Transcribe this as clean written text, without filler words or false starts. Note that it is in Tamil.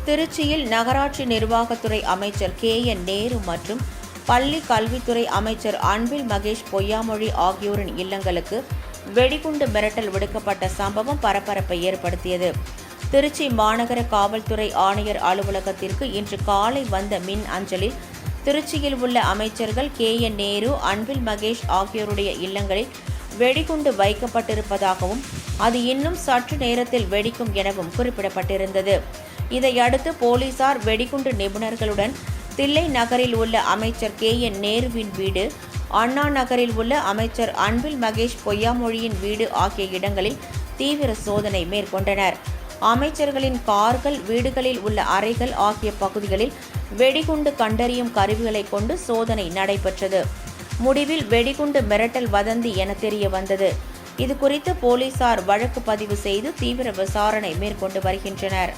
திருச்சியில் நகராட்சி நிர்வாகத்துறை அமைச்சர் KN நேரு மற்றும் பள்ளி கல்வித்துறை அமைச்சர் அன்பில் மகேஷ் பொய்யாமொழி ஆகியோரின் இல்லங்களுக்கு வெடிகுண்டு மிரட்டல் விடுக்கப்பட்ட சம்பவம் பரபரப்பை ஏற்படுத்தியது. திருச்சி மாநகர காவல்துறை ஆணையர் அலுவலகத்திற்கு இன்று காலை வந்த மின் அஞ்சலில் திருச்சியில் உள்ள அமைச்சர்கள் KN நேரு, அன்பில் மகேஷ் ஆகியோருடைய இல்லங்களில் வெடிகுண்டு வைக்கப்பட்டிருப்பதாகவும் அது இன்னும் சற்று நேரத்தில் வெடிக்கும் எனவும் குறிப்பிடப்பட்டிருந்தது. இதையடுத்து போலீசார் வெடிகுண்டு நிபுணர்களுடன் தில்லை நகரில் உள்ள அமைச்சர் KN நேருவின் வீடு, அண்ணா நகரில் உள்ள அமைச்சர் அன்பில் மகேஷ் பொய்யாமொழியின் வீடு ஆகிய இடங்களில் தீவிர சோதனை மேற்கொண்டனர். அமைச்சர்களின் கார்கள், வீடுகளில் உள்ள அறைகள் ஆகிய பகுதிகளில் வெடிகுண்டு கண்டறியும் கருவிகளை கொண்டு சோதனை நடைபெற்றது. முடிவில் வெடிகுண்டு மிரட்டல் வதந்தி என தெரிய வந்தது. இதுகுறித்து போலீசார் வழக்கு பதிவு செய்து தீவிர விசாரணை மேற்கொண்டு வருகின்றனர்.